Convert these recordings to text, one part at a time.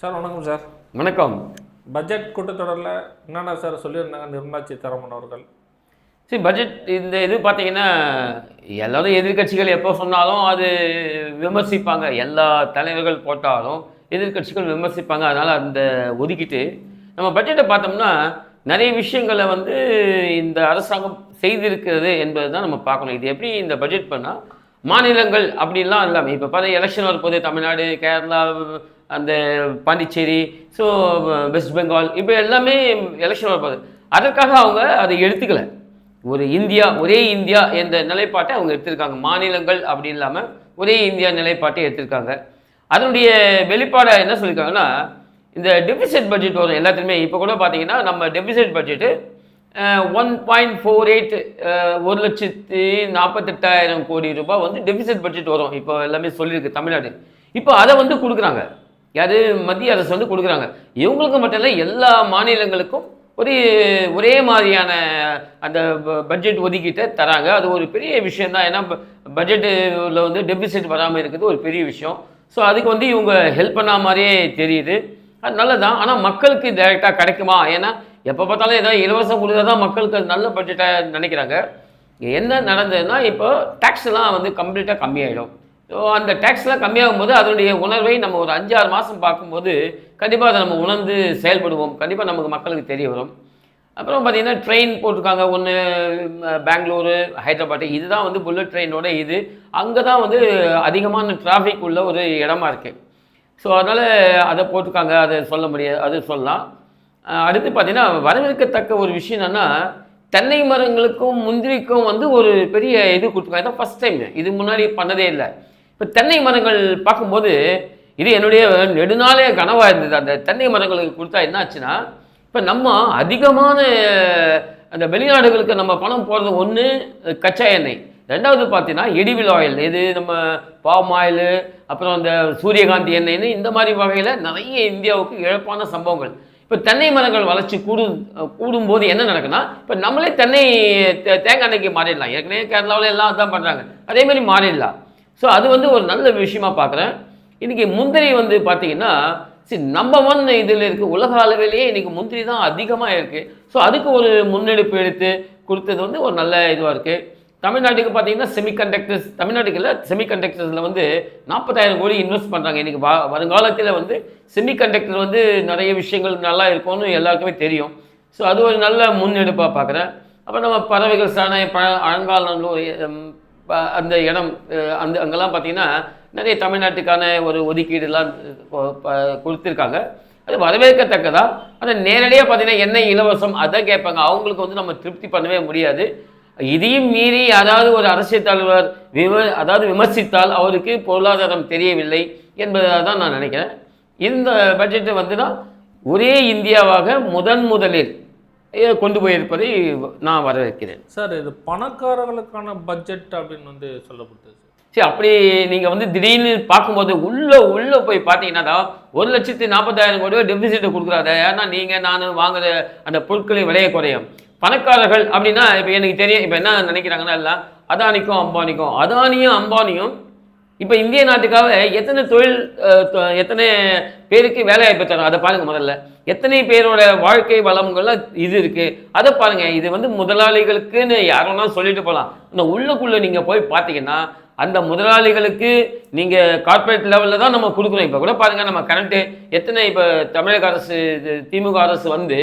Sir வணக்கம் sir. வணக்கம். Budget கூட்டத்தொடரில் என்னென்ன சார் சொல்லியிருந்தாங்க நிர்மலா சீதாராமன் அவர்கள்? சரி, பட்ஜெட் இந்த இது பார்த்தீங்கன்னா எல்லோரும் எதிர்கட்சிகள் எப்போ சொன்னாலும் அது விமர்சிப்பாங்க. எல்லா தலைவர்கள் போட்டாலும் எதிர்கட்சிகள் விமர்சிப்பாங்க. அதனால் அந்த ஒதுக்கிட்டு நம்ம பட்ஜெட்டை பார்த்தோம்னா நிறைய விஷயங்களை இந்த அரசாங்கம் செய்திருக்கிறது என்பது தான் நம்ம பார்க்கணும். இது எப்படி இந்த பட்ஜெட் பண்ணால் மாநிலங்கள் அப்படின்லாம் இல்லாமல் இப்போ பார்த்தா எலெக்ஷன் வரப்போது தமிழ்நாடு, கேரளா, அந்த பாண்டிச்சேரி, ஸோ வெஸ்ட் பெங்கால், இப்போ எல்லாமே எலெக்ஷன் வரப்போகுது. அதற்காக அவங்க அதை எடுத்துக்கலை. ஒரு இந்தியா, ஒரே இந்தியா என்ற நிலைப்பாட்டை அவங்க எடுத்திருக்காங்க. மாநிலங்கள் அப்படி இல்லாமல் ஒரே இந்தியா நிலைப்பாட்டை எடுத்திருக்காங்க. அதனுடைய வெளிப்பாடை என்ன சொல்லியிருக்காங்கன்னா, இந்த டெபிசிட் பட்ஜெட் வரும் எல்லாத்துலேயுமே. இப்போ கூட பார்த்தீங்கன்னா நம்ம டெபிசிட் பட்ஜெட்டு 1.48 1,48,000 கோடி ரூபாய் டெபிசிட் பட்ஜெட் வரும். இப்போ எல்லாமே சொல்லியிருக்கு தமிழ்நாடு. இப்போ அதை கொடுக்குறாங்க. யார்? மத்திய அரசு கொடுக்குறாங்க. இவங்களுக்கு மட்டும் இல்லை, எல்லா மாநிலங்களுக்கும் ஒரே மாதிரியான அந்த பட்ஜெட் ஒதுக்கிட்ட தராங்க. அது ஒரு பெரிய விஷயம் தான். ஏன்னா பட்ஜெட்டில் டெபிசிட் வராமல் இருக்குது ஒரு பெரிய விஷயம். ஸோ அதுக்கு இவங்க ஹெல்ப் பண்ண மாதிரியே தெரியுது. அது நல்லதான். ஆனால் மக்களுக்கு டைரெக்டாக கிடைக்குமா? ஏன்னா எப்போ பார்த்தாலும் ஏதாவது இலவசம் கொடுத்தா தான் மக்களுக்கு அது நல்ல பட்ஜெட்டாக நினைக்கிறாங்க. என்ன நடந்ததுன்னா, இப்போ டேக்ஸ்லாம் கம்ப்ளீட்டாக கம்மியாயிடும். ஸோ அந்த டேக்ஸ்லாம் கம்மியாகும் போது அதனுடைய உணர்வை நம்ம ஒரு 5-6 மாதம் பார்க்கும்போது கண்டிப்பாக அதை நம்ம உணர்ந்து செயல்படுவோம். கண்டிப்பாக நமக்கு மக்களுக்கு தெரிய வரும். அப்புறம் பார்த்திங்கன்னா ட்ரெயின் போட்டிருக்காங்க. ஒன்று பெங்களூரு, ஹைதராபாத்து, இதுதான் புல்லட் ட்ரெயினோட இது. அங்கே தான் அதிகமான டிராஃபிக் உள்ள ஒரு இடமா இருக்குது. ஸோ அதனால் அதை போட்டிருக்காங்க. அதை சொல்ல முடியாது, அது சொல்லலாம். அடுத்து பார்த்திங்கன்னா வரவேற்கத்தக்க ஒரு விஷயம் என்னென்னா, தென்னை மரங்களுக்கும் முந்திரிக்கும் ஒரு பெரிய இது கொடுத்துருக்காங்க. இதான் ஃபஸ்ட் டைம். இது முன்னாடி பண்ணதே இல்லை. இப்போ தென்னை மரங்கள் பார்க்கும்போது இது என்னுடைய நெடுநாளே கனவாக இருந்தது. அந்த தென்னை மரங்களுக்கு கொடுத்தா என்ன ஆச்சுன்னா, இப்போ நம்ம அதிகமான அந்த வெளிநாடுகளுக்கு நம்ம பணம் போடுறது ஒன்று கச்சா எண்ணெய், ரெண்டாவது பார்த்தீங்கன்னா எடிபிள் ஆயில், இது நம்ம பாம் ஆயில், அப்புறம் இந்த சூரியகாந்தி எண்ணெய்னு இந்த மாதிரி வகையில் நிறைய இந்தியாவுக்கு இழப்பான சம்பவங்கள். இப்போ தென்னை மரங்கள் வளர்ச்சி கூடும்போது என்ன நடக்குன்னா, இப்போ நம்மளே தேங்காய் எண்ணெய்க்கு மாறிடலாம். ஏற்கனவே கேரளாவில் எல்லாம் அதான் பண்ணுறாங்க, அதேமாதிரி மாறிடலாம். ஸோ அது ஒரு நல்ல விஷயமா பார்க்குறேன். இன்றைக்கி முந்திரி பார்த்தீங்கன்னா சரி நம்பர் 1 இதில் இருக்குது. உலக அளவிலேயே இன்றைக்கி முந்திரி தான் அதிகமாக இருக்குது. ஸோ அதுக்கு ஒரு முன்னெடுப்பு எடுத்து கொடுத்தது ஒரு நல்ல இதுவாக இருக்குது. தமிழ்நாட்டுக்கு பார்த்தீங்கன்னா செமிகண்டக்டர்ஸ், தமிழ்நாட்டுக்கு இல்லை செமிகண்டக்டர்ஸில் 40,000 கோடி இன்வெஸ்ட் பண்ணுறாங்க. இன்றைக்கி வருங்காலத்தில் செமிகண்டக்டர் நிறைய விஷயங்கள் நல்லா இருக்கும்னு எல்லாருக்குமே தெரியும். ஸோ அது ஒரு நல்ல முன்னெடுப்பாக பார்க்குறேன். அப்புறம் நம்ம பறவைகள் சரணை, அலங்காநல்லூர், அந்த இடம், அங்கெல்லாம் பார்த்திங்கன்னா நிறைய தமிழ்நாட்டுக்கான ஒரு ஒதுக்கீடுலாம் கொடுத்துருக்காங்க. அது வரவேற்கத்தக்கதா. ஆனால் நேரடியாக பார்த்திங்கன்னா எண்ணெய் இலவசம் அதை கேட்பாங்க. அவங்களுக்கு நம்ம திருப்தி பண்ணவே முடியாது. இதையும் மீறி அதாவது ஒரு அரசியல் தலைவர் விமர்சித்தால் அவருக்கு பொருளாதாரம் தெரியவில்லை என்பதாக தான் நான் நினைக்கிறேன். இந்த பட்ஜெட்டை தான் ஒரே இந்தியாவாக முதலில் கொண்டு போயிருப்பதை நான் வரவேற்கிறேன். சார் இது பணக்காரர்களுக்கான பட்ஜெட் அப்படின்னு சொல்லப்பட்டது. சரி, அப்படி நீங்கள் திடீர்னு பார்க்கும்போது உள்ளே போய் பார்த்தீங்கன்னா தான் 1,40,000 கோடி ரூபாய் டெபிசிட்டை கொடுக்குறாங்க. ஏன்னா நீங்கள் நான் வாங்குற அந்த பொருட்களின் விலையை குறையும். பணக்காரர்கள் அப்படின்னா இப்போ எனக்கு தெரியும். இப்போ என்ன நினைக்கிறாங்கன்னா, எல்லாம் அதானிக்கும் அம்பானியும் இப்போ இந்திய நாட்டுக்காக எத்தனை பேருக்கு வேலைவாய்ப்பு தரும் அதை பாருங்கள். முதல்ல எத்தனை பேரோட வாழ்க்கை வளங்கள்லாம் இது இருக்குது அதை பாருங்கள். இது முதலாளிகளுக்குன்னு யாரோனா சொல்லிட்டு போகலாம். ஆனால் உள்ளுக்குள்ளே நீங்கள் போய் பார்த்தீங்கன்னா அந்த முதலாளிகளுக்கு நீங்கள் கார்ப்பரேட் லெவலில் தான் நம்ம கொடுக்குறோம். இப்போ கூட பாருங்கள், நம்ம கரண்ட்டு எத்தனை இப்போ தமிழக அரசு, திமுக அரசு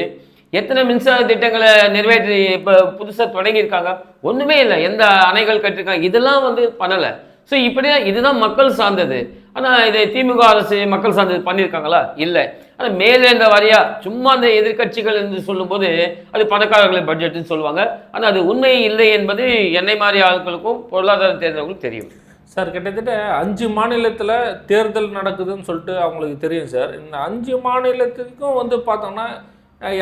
எத்தனை மின்சார திட்டங்களை நிறைவேற்றி இப்போ புதுசாக தொடங்கியிருக்காங்க. ஒன்றுமே இல்லை. எந்த அணைகள் கட்டிருக்காங்க, இதெல்லாம் பண்ணலை. ஸோ இப்படி தான் இதுதான் மக்கள் சார்ந்தது. ஆனால் இதை திமுக அரசு மக்கள் சார்ந்தது பண்ணியிருக்காங்களா? இல்லை. ஆனால் மேலே இந்த வாரியா சும்மா அந்த எதிர்கட்சிகள் என்று சொல்லும்போது அது பணக்காரர்களின் பட்ஜெட்டுன்னு சொல்லுவாங்க. ஆனால் அது உண்மை இல்லை என்பது என்னை மாதிரி ஆட்களுக்கும் பொருளாதாரம் தெரிந்தவங்களுக்கும் தெரியும். சார் கிட்டத்தட்ட 5 மாநிலத்தில் தேர்தல் நடக்குதுன்னு சொல்லிட்டு அவங்களுக்கு தெரியும் சார். இந்த 5 மாநிலத்துக்கும் பார்த்தோம்னா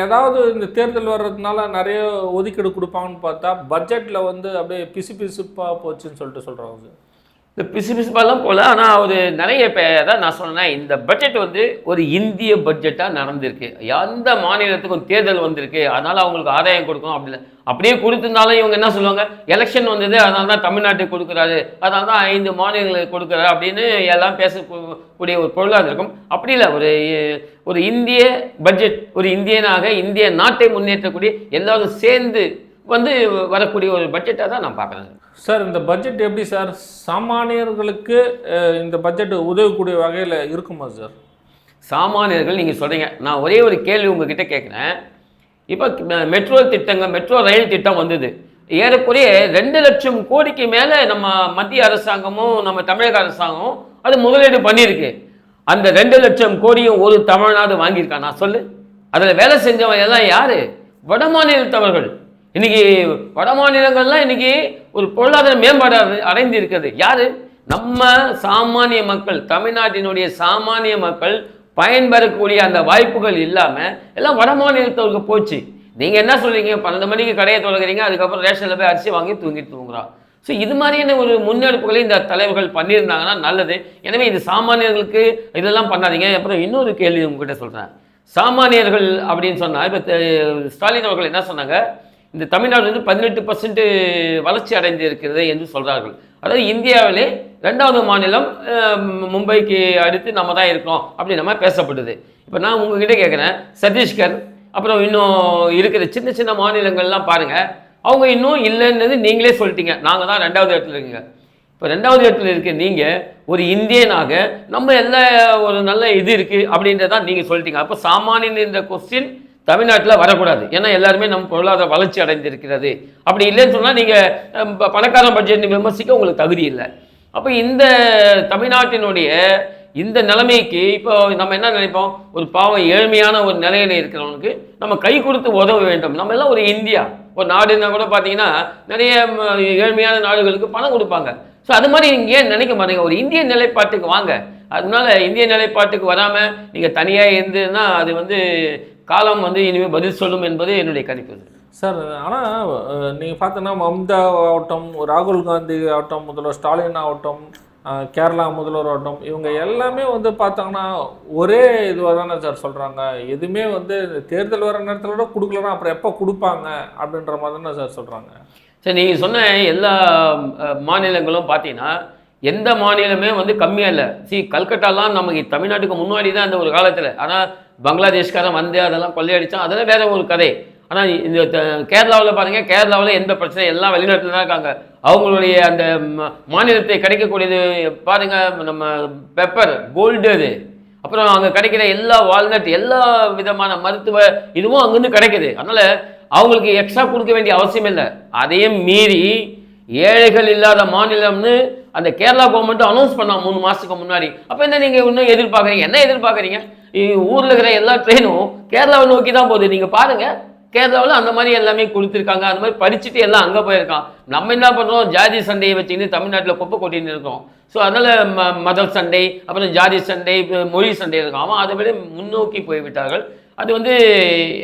ஏதாவது இந்த தேர்தல் வர்றதுனால நிறைய ஒதுக்கீடு கொடுப்பாங்கன்னு பார்த்தா பட்ஜெட்டில் அப்படியே பிசுப்பாக போச்சுன்னு சொல்லிட்டு சொல்கிறாங்க சார். இந்த பிசுபிசுப்பாலாம் போல. ஆனால் அவர் நிறைய தான் நான் சொன்னேன், இந்த பட்ஜெட் வந்து ஒரு இந்திய பட்ஜெட்டாக நடந்திருக்கு. எந்த மாநிலத்துக்கும் தேர்தல் வந்திருக்கு, அதனால் அவங்களுக்கு ஆதாயம் கொடுக்கணும் அப்படி இல்லை. அப்படியே கொடுத்துருந்தாலும் இவங்க என்ன சொல்லுவாங்க, எலெக்ஷன் வந்தது அதனால தான் தமிழ்நாட்டுக்கு கொடுக்குறாரு, அதனால தான் 5 மாநிலங்களுக்கு கொடுக்குறாரு அப்படின்னு எல்லாம் பேசக்கூடிய ஒரு பொருளாக இருக்கும். அப்படி இல்லை, ஒரு இந்திய பட்ஜெட், ஒரு இந்தியனாக இந்திய நாட்டை முன்னேற்றக்கூடிய எல்லாரும் சேர்ந்து வந்து வரக்கூடிய ஒரு பட்ஜெட்டாக தான் நான் பார்க்குறேன். சார் இந்த பட்ஜெட் எப்படி சார் சாமானியர்களுக்கு இந்த பட்ஜெட் உதவக்கூடிய வகையில் இருக்குமா சார்? சாமானியர்கள் நீங்கள் சொல்கிறீங்க, நான் ஒரே ஒரு கேள்வி உங்ககிட்ட கேட்குறேன். இப்போ மெட்ரோ திட்டங்கள், மெட்ரோ ரயில் திட்டம் வந்தது, ஏறக்குறைய 2 லட்சம் கோடிக்கு மேலே நம்ம மத்திய அரசாங்கமும் நம்ம தமிழக அரசாங்கமும் அது முதலீடு பண்ணியிருக்கு. அந்த 2 லட்சம் கோடியும் ஒரு தமிழ்நாடு வாங்கியிருக்கான் நான் சொல்லு. அதில் வேலை செஞ்சவன் எல்லாம் யார்? வட மாநிலத்தவர்கள். இன்னைக்கு வட மாநிலங்கள்லாம் இன்னைக்கு ஒரு பொருளாதார மேம்பாடு அடைந்து இருக்குது. யாரு? நம்ம சாமானிய மக்கள், தமிழ்நாட்டினுடைய சாமானிய மக்கள் பயன்பெறக்கூடிய அந்த வாய்ப்புகள் இல்லாமல் எல்லாம் வட மாநிலத்தவருக்கு போச்சு. நீங்கள் என்ன சொல்றீங்க, 12 மணிக்கு கடையை தொடங்குறீங்க, அதுக்கப்புறம் ரேஷனில் போய் அரிசி வாங்கி தூங்குறான். ஸோ இது மாதிரியான ஒரு முன்னெடுப்புகளை இந்த தலைவர்கள் பண்ணியிருந்தாங்கன்னா நல்லது. எனவே இது சாமானியர்களுக்கு இதெல்லாம் பண்ணாதீங்க. அப்புறம் இன்னொரு கேள்வி உங்ககிட்ட சொல்கிறேன். சாமானியர்கள் அப்படின்னு சொன்னால் இப்போ ஸ்டாலின் அவர்கள் என்ன சொன்னாங்க, இந்த தமிழ்நாடு வந்து 18% வளர்ச்சி அடைந்து இருக்கிறது என்று சொல்கிறார்கள். அதாவது இந்தியாவிலே 2வது மாநிலம் மும்பைக்கு அடுத்து நம்ம தான் இருக்கிறோம் அப்படி நம்ம பேசப்படுது. இப்போ நான் உங்ககிட்ட கேட்குறேன், சத்தீஸ்கர் அப்புறம் இன்னும் இருக்கிற சின்ன சின்ன மாநிலங்கள்லாம் பாருங்கள், அவங்க இன்னும் இல்லைன்றது நீங்களே சொல்லிட்டீங்க. நாங்கள் தான் 2வது இடத்துல இருக்கீங்க. இப்போ 2வது இடத்துல இருக்க நீங்கள் ஒரு இந்தியனாக நம்ம எல்லா ஒரு நல்ல இது இருக்குது அப்படின்றதான் நீங்கள் சொல்லிட்டீங்க. அப்போ சாமானியன் என்ற கொஸ்டின் தமிழ்நாட்டில் வரக்கூடாது. ஏன்னா எல்லாருமே நம்ம பொருளாதார வளர்ச்சி அடைந்திருக்கிறது. அப்படி இல்லைன்னு சொன்னால் நீங்கள் பணக்காரன் பட்ஜெட் விமர்சிக்க உங்களுக்கு தகுதி இல்லை. அப்போ இந்த தமிழ்நாட்டினுடைய இந்த நிலைமைக்கு இப்போ நம்ம என்ன நினைப்போம், ஒரு பாவம் ஏழ்மையான ஒரு நிலையில் இருக்கிறவனுக்கு நம்ம கை கொடுத்து உதவ வேண்டும். நம்ம எல்லாம் ஒரு இந்தியா, ஒரு நாடுன்னா கூட பார்த்தீங்கன்னா நிறைய ஏழ்மையான நாடுகளுக்கு பணம் கொடுப்பாங்க. ஸோ அது மாதிரி நீங்கள் ஏன் நினைக்க மாட்டீங்க, ஒரு இந்திய நிலைப்பாட்டுக்கு வாங்க. அதனால இந்திய நிலைப்பாட்டுக்கு வராமல் நீங்கள் தனியாக இருந்ததுன்னா அது வந்து காலம் வந்து இனிமேல் பதில் சொல்லும் என்பது என்னுடைய கணிப்பு சார். ஆனால் நீங்கள் பார்த்தோன்னா மம்தா ஆகட்டும், ராகுல் காந்தி ஆகட்டும், முதல்வர் ஸ்டாலின் ஆகட்டும், கேரளா முதல்வர் ஆகட்டும், இவங்க எல்லாமே வந்து பார்த்தாங்கன்னா ஒரே இதுவாக தானே சார் சொல்கிறாங்க. எதுவுமே வந்து தேர்தல் வர நேரத்தில் கூட கொடுக்கலன்னா அப்புறம் எப்போ கொடுப்பாங்க அப்படின்ற மாதிரி தானே சார் சொல்கிறாங்க. சரி, நீங்கள் சொன்ன எல்லா மாநிலங்களும் பார்த்தீங்கன்னா எந்த மாநிலமே வந்து கம்மியாக இல்லை. கல்கட்டாலாம் நமக்கு தமிழ்நாட்டுக்கு முன்னாடி தான் அந்த ஒரு காலத்தில். ஆனால் பங்களாதேஷ்காரன் வந்து அதெல்லாம் கொள்ளையடித்தான், அதெல்லாம் வேற ஒரு கதை. ஆனால் இந்த கேரளாவில் பாருங்கள், கேரளாவில் எந்த பிரச்சனையும் எல்லாம் வெளிநாட்டில் தான் இருக்காங்க. அவங்களுடைய அந்த மாநிலத்தை கிடைக்கக்கூடியது பாருங்கள், நம்ம பெப்பர் கோல்டு, அது அப்புறம் அங்கே கிடைக்கிற எல்லா வால்நட், எல்லா விதமான மருத்துவ இதுவும் அங்கேருந்து கிடைக்குது. அதனால் அவங்களுக்கு எக்ஸ்ட்ரா கொடுக்க வேண்டிய அவசியம் இல்லை. அதையும் மீறி ஏழைகள் இல்லாத மாநிலம்னு அந்த கேரளா கவர்மெண்ட் அனௌன்ஸ் பண்ணாங்க 3 மாதத்துக்கு முன்னாடி. அப்போ என்ன நீங்கள் இன்னும் எதிர்பார்க்குறீங்க, என்ன எதிர்பார்க்குறீங்க? ஊரில் இருக்கிற எல்லா ட்ரெயினும் கேரளாவை நோக்கி தான் போகுது. நீங்கள் பாருங்கள், கேரளாவில் அந்த மாதிரி எல்லாமே கொடுத்துருக்காங்க. அந்த மாதிரி படிச்சுட்டு எல்லாம் அங்கே போயிருக்கான். நம்ம என்ன பண்ணுறோம், ஜாதி சண்டையை வச்சுக்கிட்டு தமிழ்நாட்டில் குப்பை கொட்டின்னு இருக்கோம். ஸோ அதனால் மத சண்டை, அப்புறம் ஜாதி சண்டை, மொழி சண்டை இருக்கும். அவன் அதை விட முன்னோக்கி போய்விட்டார்கள். அது வந்து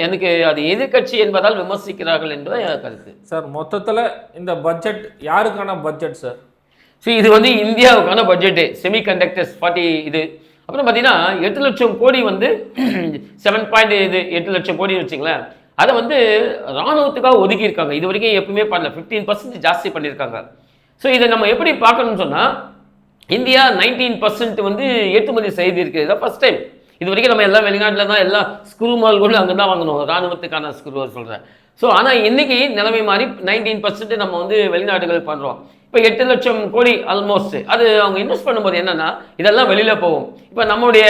எனக்கு அது எதிர்கட்சி என்பதால் விமர்சிக்கிறார்கள் என்பது என் கருத்து சார். மொத்தத்தில் இந்த பட்ஜெட் யாருக்கான பட்ஜெட் சார்? இது வந்து இந்தியாவுக்கான பட்ஜெட்டு, செமிகண்டக்டர்ஸ் 40 இது. அப்புறம் பார்த்தீங்கன்னா 8 லட்சம் கோடி வந்து 7.8 லட்சம் கோடின்னு வச்சுங்களேன். அதை வந்து இராணுவத்துக்காக ஒதுக்கியிருக்காங்க. இது வரைக்கும் எப்பவுமே பண்ணல, 15% ஜாஸ்தி பண்ணியிருக்காங்க. ஸோ இதை நம்ம எப்படி பார்க்கணும்னு சொன்னால், இந்தியா 19% வந்து ஏற்றுமதி செய்திருக்கு. இதான் ஃபர்ஸ்ட் டைம். இது வரைக்கும் நம்ம எல்லாம் வெளிநாட்டில் தான் எல்லாம் ஸ்க்ரூ மால் கூட அங்கே தான் வாங்கணும், இராணுவத்துக்கான ஸ்க்ரூ சொல்கிறேன். ஸோ ஆனால் இன்றைக்கி நிலைமை மாதிரி 19% நம்ம வந்து வெளிநாடுகள் பண்ணுறோம். இப்போ 8 லட்சம் கோடி ஆல்மோஸ்ட் அது அவங்க இன்வெஸ்ட் பண்ணும்போது என்னென்னா இதெல்லாம் வெளியில் போகும். இப்போ நம்முடைய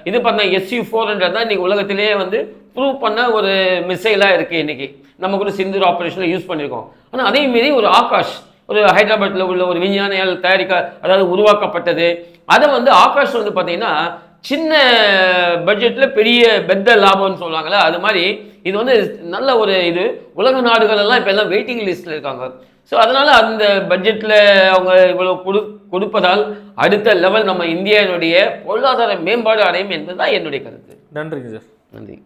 இது பண்ண SU-400 தான் இன்றைக்கி உலகத்திலேயே வந்து ப்ரூவ் பண்ண ஒரு மிசைலாக இருக்குது. இன்றைக்கி நம்ம கூட சிந்தூர் ஆப்ரேஷனில் யூஸ் பண்ணியிருக்கோம். ஆனால் அதே மாரி ஒரு ஆகாஷ், ஒரு ஹைதராபாத்தில் உள்ள ஒரு விஞ்ஞானியால் அதாவது உருவாக்கப்பட்டது. அதை வந்து ஆகாஷ் வந்து பார்த்தீங்கன்னா சின்ன பட்ஜெட்டில் பெரிய பெத்த லாபம்னு சொல்லுவாங்களே, அது மாதிரி இது வந்து நல்ல ஒரு இது. உலக நாடுகள் எல்லாம் இப்போ எல்லாம் வெயிட்டிங் லிஸ்ட்டில் இருக்காங்க. ஸோ அதனால் அந்த பட்ஜெட்டில் அவங்க இவ்வளோ கொடுப்பதால் அடுத்த லெவல் நம்ம இந்தியாவினுடைய பொருளாதார மேம்பாடு அடையும் என்பது தான் என்னுடைய கருத்து. நன்றிங்க சார். நன்றி.